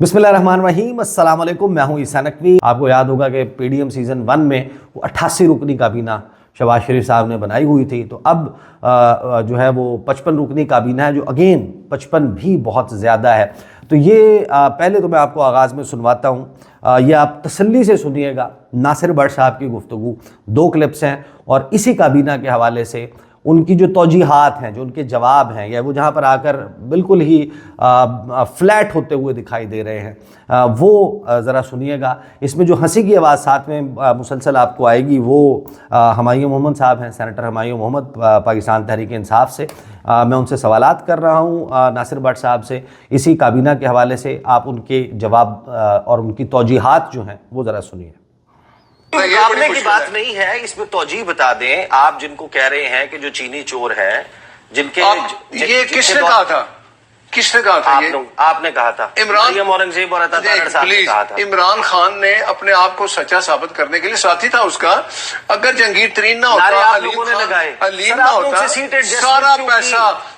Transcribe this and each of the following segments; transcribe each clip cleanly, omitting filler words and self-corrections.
बिस्मिल्लाहिर्रहमानिर्रहीम, अस्सलाम वालेकुम। मैं हूं ईसा नकवी। आपको याद होगा कि पीडीएम सीज़न 1 में वो 88 रुकनी काबीना शहबाज शरीफ साहब ने बनाई हुई थी, तो अब जो है वो 55 रुकनी काबीना है, जो अगेन 55 भी बहुत ज़्यादा है। तो ये पहले तो मैं आपको आगाज़ में सुनवाता हूँ, ये आप तसल्ली से सुनिएगा। नासिर भट्ट साहब की गुफ्तगू, 2 क्लिप्स हैं और इसी काबीना के हवाले से उनकी जो तौजीहात हैं, जो उनके जवाब हैं, या वो जहाँ पर आकर बिल्कुल ही फ्लैट होते हुए दिखाई दे रहे हैं, वो ज़रा सुनिएगा। इसमें जो हंसी की आवाज़ साथ में मुसलसल आपको आएगी वो हुमायूं मोहम्मद साहब हैं, सेनेटर हुमायूं मोहम्मद, पाकिस्तान तहरीक इंसाफ से। मैं उनसे सवालात कर रहा हूँ नासिर भट्ट साहब से इसी काबीना के हवाले से। आप उनके जवाब और उनकी तौजीहात जो हैं वो ज़रा सुनिए। मुकाबले की बात नहीं है, इसमें तौजीह बता दें आप, जिनको कह रहे हैं कि जो चीनी चोर है, जिनके ये किसने कहा था? किसने कहा था? आपने कहा था। इमरान औरंगजेब और अता तारड़ साहब ने कहा था। इमरान खान ने अपने आप को सच्चा साबित करने के लिए साथी था उसका। अगर जहांगीर तरीन ना होता, अलीम ना होता,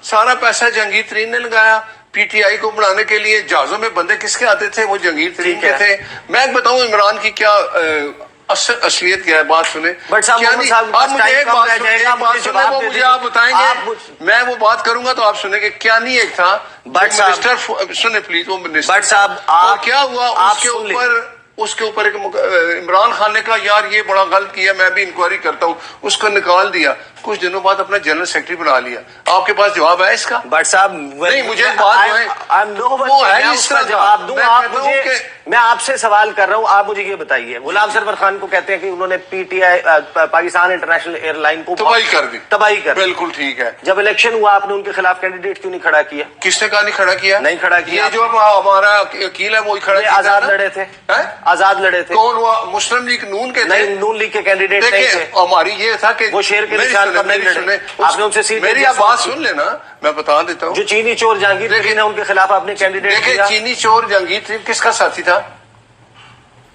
सारा पैसा जहांगीर तरीन ने लगाया। पीटीआई को बनाने के लिए जहाजों में बंदे किसके आते थे? वो जहांगीर तरीन के थे। मैं बताऊं इमरान की क्या असलियत क्या है, बात सुने। क्या नहीं, आप मुझे एक बात सुने, वो मुझे आप बताएंगे, मैं वो बात करूंगा तो आप सुनेंगे। क्या नहीं एक था मिनिस्टर, सुने प्लीज, वो मिनिस्टर और क्या हुआ उसके ऊपर इमरान खान ने कहा यार ये बड़ा गलत किया, मैं भी इंक्वायरी करता हूँ, उसको निकाल दिया। कुछ दिनों बाद अपना जनरल सेक्रेटरी बना लिया। आपके पास जवाब है इसका? बट साहब नहीं, मुझे जवाब दूं। मैं आपसे सवाल कर रहा हूं, आप मुझे ये बताइए। गुलाम सरवर खान को कहते हैं कि उन्होंने पीटीआई पाकिस्तान इंटरनेशनल एयरलाइन को तबाही कर दी। बिल्कुल ठीक है। जब इलेक्शन हुआ आपने उनके खिलाफ कैंडिडेट क्यों नहीं खड़ा किया? किसने कहा नहीं खड़ा किया? नहीं खड़ा किया। ये जो हमारा वकील है वो खड़ा किया। आजाद लड़े थे। आजाद लड़े थे। कौन? वो मुस्लिम लीग नून के थे? नहीं, नून लीग के कैंडिडेट नहीं थे। हमारी ये था कि वो शेर के निशान पर नहीं लड़े। आपने उनसे सीट, मेरी आप बात सुन लेना, मैं बता देता हूँ। जो चीनी चोर जहांगीर तरीन है उनके खिलाफ आपने कैंडिडेट किया। चीनी चोर जहांगीर तरीन किसका साथी था?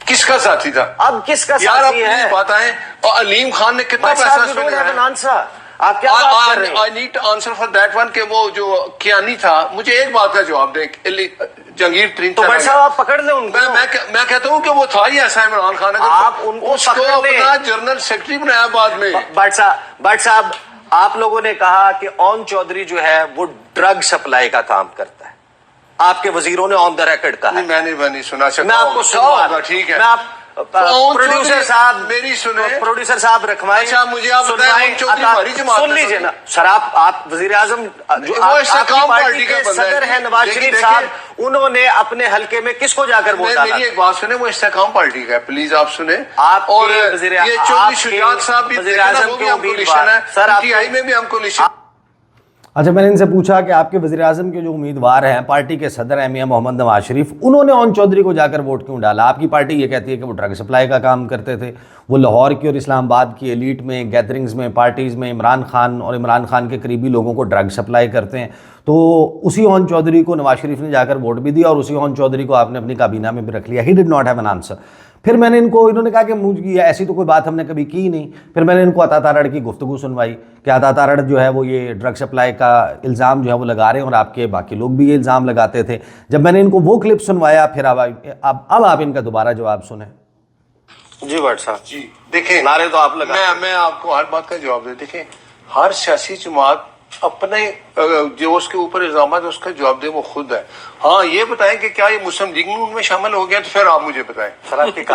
किसका साथी था? अब किसका साथी है बताएं। और अलीम खान ने कितना पैसा आप क्या बात कर रहे हैं? I need answer for that one के वो जो कियानी था, मुझे एक बात का जवाब दें। जहांगीर तरीन तो भाई साहब आप पकड़ लें उनको। मैं कहता हूँ कि वो था ही ऐसा इमरान खान, आप उनको उसको अपना जनरल सेक्रेटरी बनाया बाद में। भट्ट साहब आप लोगों ने कहा कि ओन चौधरी जो है वो ड्रग सप्लाई का काम करता है, आपके वजीरों ने ऑन द रिकॉर्ड कहा। मैंने नहीं सुना सकता। मैं आपको सुना, ठीक है। मैं आप प्रोड्यूसर साहब मेरी सुने, प्रोड्यूसर साहब रखवाएं। अच्छा मुझे आप बताएं, सुन लीजिए ना सर। आप वजीर आजम जो आपकी पार्टी के सदर है नवाज शरीफ साहब, उन्होंने अपने हल्के में किसको जाकर वोट डाला? मेरी एक बात सुने, वो इस्तेकाम पार्टी का है, प्लीज आप सुने। आप और ये चौधरी शुजात साहब भी वजीर आजम के उम्मीदवार है सर, पीटीआई में भी हमको निशान। अच्छा, मैंने इनसे पूछा कि आपके वज़ीर आज़म के जो उम्मीदवार हैं, पार्टी के सदर हैं मियां मोहम्मद नवाज शरीफ, उन्होंने ओन चौधरी को जाकर वोट क्यों डाला? आपकी पार्टी ये कहती है कि वो ड्रग सप्लाई का काम करते थे। वो लाहौर की और इस्लामाबाद की एलीट में, गैदरिंग्स में, पार्टीज़ में इमरान खान और इमरान खान के करीबी लोगों को ड्रग सप्लाई करते हैं। तो उसी ओन चौधरी को नवाज शरीफ ने जाकर वोट भी दिया और उसी ओन चौधरी को आपने अपनी काबीना में भी रख लिया। He did not have an answer. फिर इन्होंने कहा कि मुझे ऐसी तो कोई बात हमने कभी की नहीं। फिर मैंने इनको अता तारड़ की गुफ्तगू सुनवाई कि अता तारड़ जो है वो ये ड्रग सप्लाई का इल्ज़ाम जो है वो लगा रहे हैं और आपके बाकी लोग भी ये इल्ज़ाम लगाते थे। जब मैंने इनको वो क्लिप सुनवाया, फिर अब आप इनका दोबारा जवाब सुने। जी भट्ट साहब जी देखें, नारे तो आप लगा। मैं आपको हर बात का जवाब दे। देखें, हर सियासी जमात अपने जो उसके ऊपर इल्जाम है उसका जवाब दे, वो खुद है। हाँ, ये बताएं कि क्या ये मुस्लिम लीग नून में शामिल हो गया? तो फिर आप मुझे बताएं।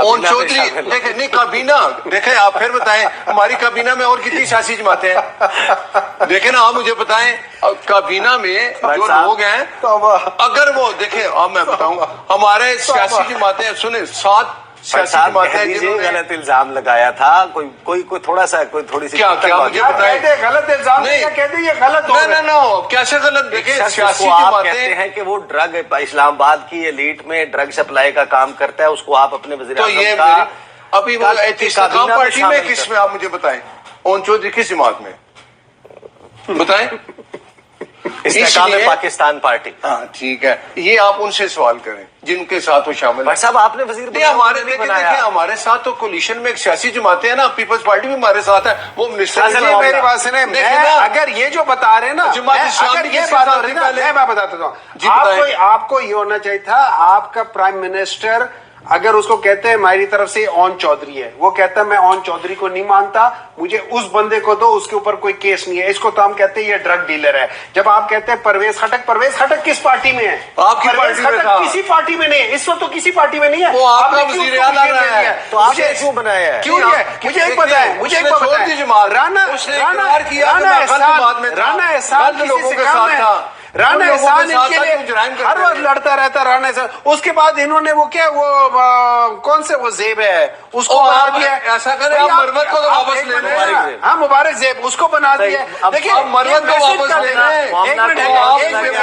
ओन चौधरी देखे नहीं काबीना, देखे आप फिर बताएं हमारी काबीना में और कितनी सियासी जमातें हैं? देखे ना, आप मुझे बताएं काबीना में जो लोग हैं, अगर वो देखे, अब मैं बताऊंगा हमारे सियासी जमातें सुने 7 गलत इल्जाम लगाया था। कोई थोड़ा सा थोड़ी सी क्या मुझे बताएं। गलत इल्जाम कहते ये गलत हो कैसे गलत? देखिए सियासी आप कहते हैं कि वो ड्रग इस्लामाबाद की एलीट में ड्रग सप्लाई का काम करता है, उसको आप अपने वज़ीर आज़म का अभी वो इस्तेकाम पार्टी में किस में आप मुझे बताएं? ओन चौधरी किस जमात में बताएं? इस्तेकाम पाकिस्तान पार्टी। हाँ ठीक है, ये आप उनसे सवाल करें जिनके साथ वो शामिल है। भाई साहब आपने वजीर हमारे देखिए हमारे साथ तो कोलिशन में एक सियासी जमातें हैं ना, पीपल्स पार्टी भी हमारे साथ है, वो मिनिस्टर मेरी बात सुने, अगर ये जो बता रहे हैं ना, अगर ये बात हो रही है, मैं बताता हूँ आपको ये होना चाहिए था, आपका प्राइम मिनिस्टर अगर उसको कहते हैं हमारी तरफ से ओन चौधरी है, वो कहता है मैं ओन चौधरी को नहीं मानता, मुझे उस बंदे को दो, उसके ऊपर कोई केस नहीं है, इसको तो हम कहते हैं ये ड्रग डीलर है। जब आप कहते हैं परवेज खटक किस पार्टी में है? आपकी पार्टी में था। किसी पार्टी में नहीं है, इस वक्त तो किसी पार्टी में नहीं है। वो आपका वजीर आला रहा है, तो आपने क्यों बनाया है? क्यों है? मुझे एक पता है, मुझे एक पता है, राणा एहसान लोगों के साथ था, राणा एहसान इनके लिए हर वक्त लड़ता रहता राणा एहसान। उसके बाद इन्होंने वो क्या वो कौन से वो जेब है उसको बना दिया। ऐसा करें आप मरवत को तो वापस ले लें। हाँ मुबारक जेब उसको बना दिया। देखिए मरवत को वापस ले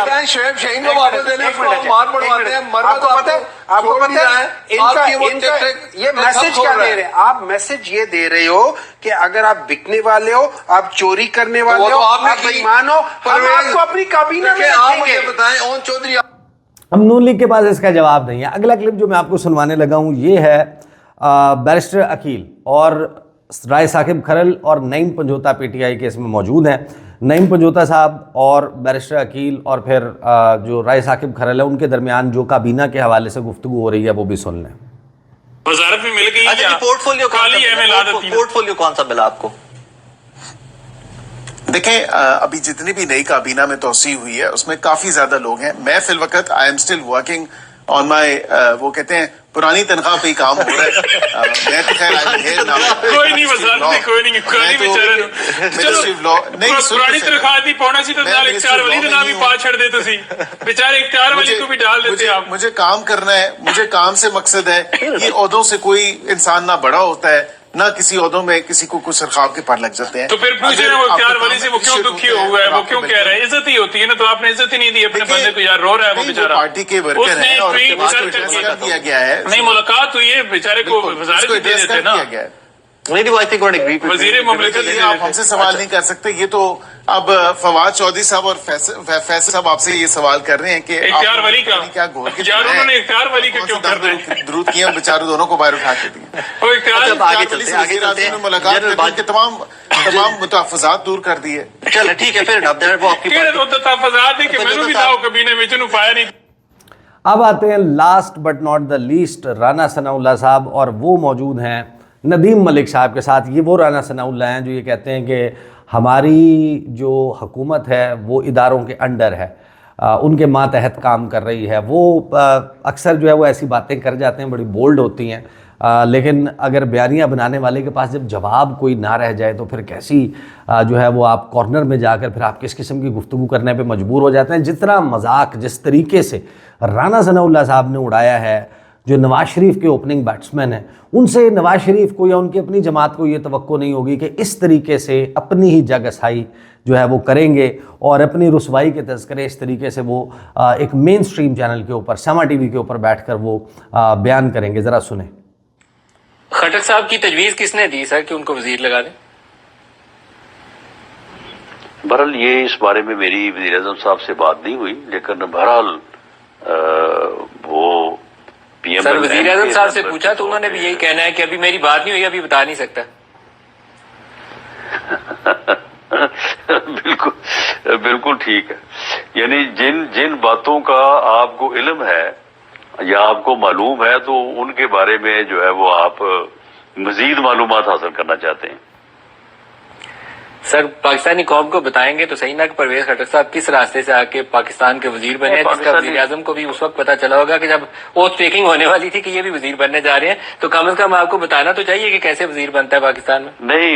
लें, शोएब शाहीन को वापस ले लें, मार पड़वाते हैं। आपको पता है इनका ये मैसेज क्या दे रहे हैं? आप मैसेज ये दे रहे हो कि अगर आप बिकने वाले हो, आप चोरी करने वाले हो, आप बेईमान हो, हम आपको अपनी काबीना में रखेंगे। बताएं ओन चौधरी। अब नून लीग के पास इसका जवाब नहीं है। अगला क्लिप जो मैं आपको सुनवाने लगा हूँ ये है बैरिस्टर अकील और राय साकिब खरल और नईम पंजोता पीटीआई के इसमें मौजूद हैं। नईम पंजोता साहब और बैरिस्टर अकील और फिर जो राय साकिब खरल है उनके दरमियान जो काबीना के हवाले से गुफ्तगू हो रही है वो भी सुन लें। वजारत में मिल गई। अच्छा पोर्टफोलियो कौन सा मिला आपको? देखें अभी जितनी भी नई काबीना में तोसी हुई है उसमें काफी ज्यादा लोग हैं। मैं फिल वक्त I am still working on my वो कहते हैं पुरानी तनख्वाह पे ही काम हो रहा है। मैं तो खैर कोई नहीं वजारत कोई नहीं मिनिस्ट्री ऑफ लॉ नहीं पुरानी तनख्वाह दी पौना सी तो नाल इख्तियार वली दा नाम ही पा छड़ दे तुसी बेचारे इख्तियार वली को भी डाल देते आप। मुझे काम करना है, मुझे काम से मकसद है। ये ओहदों से कोई इंसान ना बड़ा होता है ना किसी ओहदों में किसी को कुछ सरखाव के पर लग जाते हैं। तो फिर पूछे ना वो इख्तियार वली से वो क्यों दुखी हुआ है, वो क्यों कह रहा है? इज्जत ही होती है ना, तो आपने इज्जत ही नहीं दी अपने बंदे को। यार रो रहा है वो बेचारा, पार्टी के वर्कर हैं और दिया गया है। नहीं मुलाकात हुई है, बेचारे को वजारत दे देते ना। वजीर मुमलिकत आप हमसे सवाल नहीं कर सकते। ये तो अब फवाद चौधरी साहब और फैसल साहब आपसे ये सवाल कर रहे हैं कि इख्तियार वली का क्या घोल के यार उन्होंने इख्तियार वली का क्यों कर रहे हैं? दुरूद किया बेचारे दोनों को बाहर उठा के दिए। वो इख्तियार आगे मुलाकात के तमाम मुताफ़िज़ात दूर कर दिए। चलो ठीक है फिर वो आपकी मुताफ़िज़ात है कि मैंने भी लाओ कबीने में चुनु पाया नहीं। अब आते हैं last but not the least Rana Sanaullah साहब और वो मौजूद हैं नदीम मलिक साहब के साथ। ये वो राना सनाउल्लाह हैं जो ये कहते हैं कि हमारी जो हुकूमत है वो इदारों के अंडर है, उनके मातहत काम कर रही है। वो अक्सर जो है वो ऐसी बातें कर जाते हैं, बड़ी बोल्ड होती हैं, लेकिन अगर बयानियाँ बनाने वाले के पास जब जवाब कोई ना रह जाए तो फिर कैसी जो है वो आप कॉर्नर में जाकर फिर आप किस किस्म की गुफ्तगू करने पे मजबूर हो जाते हैं। जितना मजाक जिस तरीके से राना सनाउल्लाह साहब ने उड़ाया है, जो नवाज शरीफ के ओपनिंग बैट्समैन हैं, उनसे नवाज शरीफ को या उनकी अपनी जमात को ये तवक्को नहीं होगी कि इस तरीके से अपनी ही जग असाई जो है वो करेंगे और अपनी रुसवाई के तज़किरे इस तरीके से वो एक मेन स्ट्रीम चैनल के ऊपर सामा टीवी के ऊपर बैठकर वो बयान करेंगे। ज़रा सुने। खटक साहब की तजवीज़ किसने दी सर कि उनको वजीर लगा दें? बहरहाल ये इस बारे में मेरी वज़ीर आज़म साहब से बात नहीं हुई, लेकिन बहरहाल वो पीएम सर वज़ीर आज़म साहब से पूछा तो उन्होंने भी यही कहना है कि अभी मेरी बात नहीं हुई, अभी बता नहीं सकता। बिल्कुल ठीक है। यानी जिन बातों का आपको इल्म है या आपको मालूम है तो उनके बारे में जो है वो आप मजीद मालूमात हासिल करना चाहते हैं। सर पाकिस्तानी कौम को बताएंगे तो सही ना कि परवेज खटक साहब किस रास्ते से आके पाकिस्तान के वजीर बने हैं, जिसका वजीर आजम को भी उस वक्त पता चला होगा कि जब ओथ टेकिंग होने वाली थी कि ये भी वजीर बनने जा रहे हैं, तो कम से कम आपको बताना तो चाहिए कि कैसे वजीर बनता है पाकिस्तान में। नहीं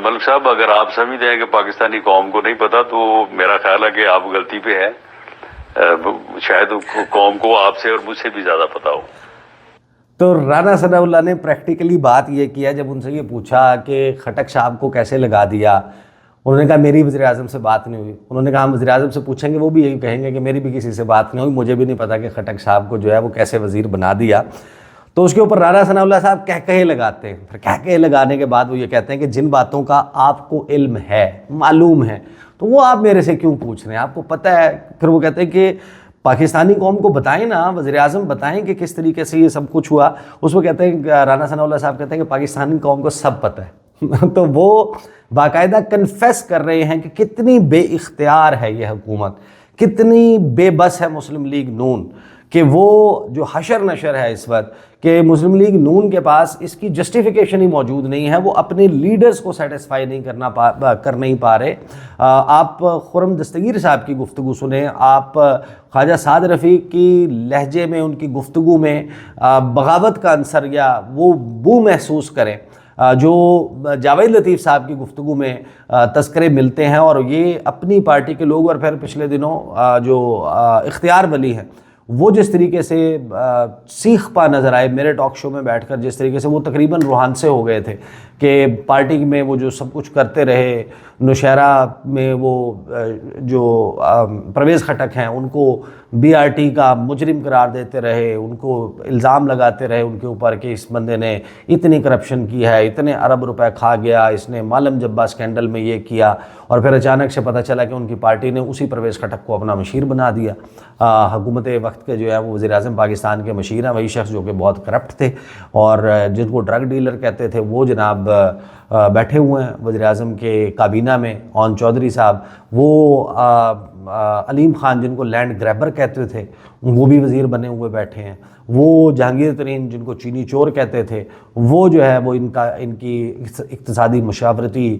मलिक साहब, अगर आप समझते हैं कि पाकिस्तानी कौम को नहीं पता तो मेरा ख्याल है कि आप गलती पे हैं। शायद कौम को आपसे और मुझसे भी ज्यादा पता हो। तो राना सनाउल्लाह ने प्रैक्टिकली बात ये किया, जब उनसे ये पूछा कि खटक साहब को कैसे लगा दिया, उन्होंने कहा मेरी वज़ीर आज़म से बात नहीं हुई। उन्होंने कहा हम वज़ीर आज़म से पूछेंगे, वो भी यही कहेंगे कि मेरी भी किसी से बात नहीं हुई, मुझे भी नहीं पता कि खटक साहब को जो है वो कैसे वज़ीर बना दिया। तो उसके ऊपर राना सनाउल्लाह साहब कहे लगाते हैं। फिर कहे लगाने के बाद वो ये कहते हैं कि जिन बातों का आपको इल्म है, मालूम है, تو وہ آپ میرے سے کیوں پوچھ رہے ہیں؟ آپ کو پتہ ہے. پھر وہ کہتے ہیں کہ پاکستانی قوم کو بتائیں نا، وزیر اعظم بتائیں کہ کس طریقے سے یہ سب کچھ ہوا. اس کو کہتے ہیں، رانا ثناء اللہ صاحب کہتے ہیں کہ پاکستانی قوم کو سب پتہ ہے. تو وہ باقاعدہ کنفیس کر رہے ہیں کہ کتنی بے اختیار ہے یہ حکومت، کتنی بے بس ہے مسلم لیگ نون، کہ وہ جو حشر نشر ہے اس وقت کہ مسلم لیگ نون کے پاس اس کی جسٹیفیکیشن ہی موجود نہیں ہے. وہ اپنے لیڈرز کو سیٹسفائی نہیں کر نہیں پا رہے. آپ خرم دستگیر صاحب کی گفتگو سنیں، آپ خواجہ سعد رفیق کی لہجے میں، ان کی گفتگو میں بغاوت کا عنصر یا وہ بو محسوس کریں جو جاوید لطیف صاحب کی گفتگو میں تذکرے ملتے ہیں. اور یہ اپنی پارٹی کے لوگ، اور پھر پچھلے دنوں جو اختیار ولی ہیں وہ جس طریقے سے سیخ پا نظر آئے میرے ٹاک شو میں بیٹھ کر، جس طریقے سے وہ تقریباً روحان سے ہو گئے تھے کہ پارٹی میں وہ جو سب کچھ کرتے رہے، نوشہرہ میں وہ جو پرویز خٹک ہیں ان کو بی آر ٹی کا مجرم قرار دیتے رہے، ان کو الزام لگاتے رہے ان کے اوپر کہ اس بندے نے اتنی کرپشن کی ہے، اتنے ارب روپے کھا گیا، اس نے مالم جبا اسکینڈل میں یہ کیا. اور پھر اچانک سے پتہ چلا کہ ان کی پارٹی نے اسی پرویز خٹک کو اپنا مشیر بنا دیا. حکومت وقت کے جو ہے وہ وزیر اعظم پاکستان کے مشیر ہیں، وہی شخص جو کہ بہت کرپٹ تھے اور جن کو ڈرگ ڈیلر کہتے تھے، وہ جناب بیٹھے ہوئے ہیں وزیر اعظم کے کابینہ میں. اون چودھری صاحب، وہ علیم خان جن کو لینڈ گریبر کہتے تھے، وہ بھی وزیر بنے ہوئے بیٹھے ہیں. وہ جہانگیر ترین جن کو چینی چور کہتے تھے، وہ جو ہے وہ ان کی اقتصادی مشاورتی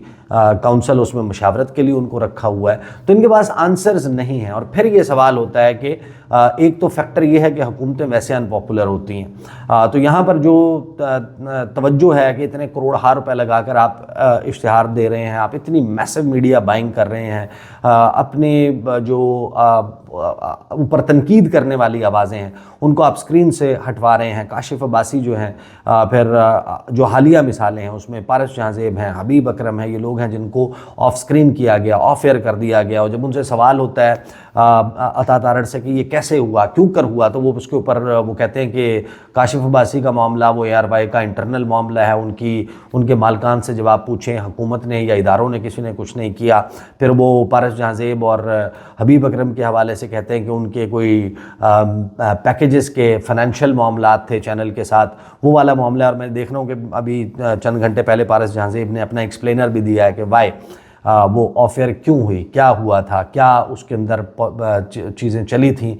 کونسل، اس میں مشاورت کے لیے ان کو رکھا ہوا ہے. تو ان کے پاس آنسرز نہیں ہیں. اور پھر یہ سوال ہوتا ہے کہ ایک تو فیکٹر یہ ہے کہ حکومتیں ویسے ان پاپولر ہوتی ہیں، تو یہاں پر جو توجہ ہے کہ اتنے کروڑ روپے لگا کر آپ اشتہار دے رہے ہیں، آپ اتنی میسو میڈیا بائنگ کر رہے ہیں، اپنے جو اوپر تنقید کرنے والی آوازیں ہیں ان کو آپ اسکرین سے ہٹوا رہے ہیں. کاشف عباسی جو ہیں، پھر جو حالیہ مثالیں ہیں اس میں پارس جہاں زیب ہیں، حبیب اکرم ہیں، یہ لوگ ہیں جن کو آف اسکرین کیا گیا، آف ایئر کر دیا گیا. اور جب ان سے سوال ہوتا ہے عطا تارڑ سے کہ یہ کیسے ہوا، کیوں کر ہوا، تو وہ اس کے اوپر وہ کہتے ہیں کہ کاشف عباسی کا معاملہ وہ اے آر وائی کا انٹرنل معاملہ ہے، ان کے مالکان سے جب آپ پوچھیں، حکومت نے یا اداروں نے کسی نے کچھ نہیں کیا. پھر وہ پارس جہاں زیب اور حبیب اکرم کے حوالے سے کہتے ہیں کہ ان کے کوئی پیکیجز کے فائنینشیل معاملات تھے چینل کے ساتھ، وہ والا معاملہ. اور میں دیکھ رہا ہوں کہ ابھی چند گھنٹے پہلے پارس جہاں زیب نے اپنا ایکسپلینر بھی دیا ہے کہ وائی وہ آف ایئر کیوں ہوئی، کیا ہوا تھا، کیا اس کے اندر چیزیں چلی تھیں،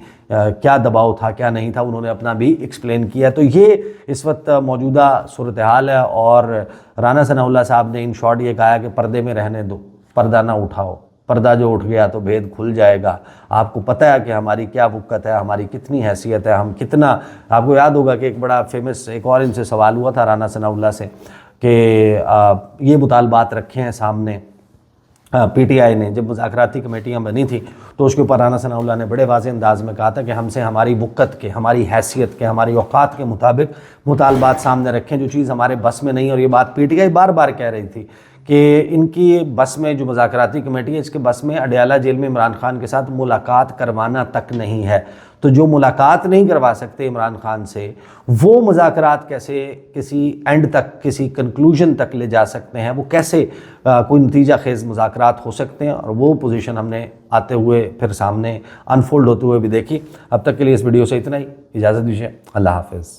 کیا دباؤ تھا، کیا نہیں تھا، انہوں نے اپنا بھی ایکسپلین کیا. تو یہ اس وقت موجودہ صورتحال ہے. اور رانا ثناء اللہ صاحب نے ان شارٹ یہ کہا کہ پردے میں رہنے دو، پردہ نہ اٹھاؤ، پردہ جو اٹھ گیا تو بھید کھل جائے گا. آپ کو پتہ ہے کہ ہماری کیا وقت ہے، ہماری کتنی حیثیت ہے، ہم کتنا. آپ کو یاد ہوگا کہ ایک بڑا فیمس ایک اور ان سے سوال ہوا تھا رانا ثناء اللہ سے کہ یہ مطالبات رکھے ہیں سامنے پی ٹی آئی نے، جب مذاکراتی کمیٹیاں بنی تھیں تو اس کے اوپر رانا ثناء اللہ نے بڑے واضح انداز میں کہا تھا کہ ہم سے ہماری وقت کے، ہماری حیثیت کے، ہماری اوقات کے مطابق مطالبات سامنے رکھیں، جو چیز ہمارے بس میں نہیں. اور یہ بات پی ٹی آئی بار بار کہہ رہی تھی کہ ان کی بس میں جو مذاکراتی کمیٹی ہے، اس کے بس میں اڈیالہ جیل میں عمران خان کے ساتھ ملاقات کروانا تک نہیں ہے. تو جو ملاقات نہیں کروا سکتے عمران خان سے، وہ مذاکرات کیسے کسی اینڈ تک، کسی کنکلوژن تک لے جا سکتے ہیں، وہ کیسے کوئی نتیجہ خیز مذاکرات ہو سکتے ہیں. اور وہ پوزیشن ہم نے آتے ہوئے پھر سامنے انفولڈ ہوتے ہوئے بھی دیکھی. اب تک کے لیے اس ویڈیو سے اتنا ہی. اجازت دیجیے. اللہ حافظ.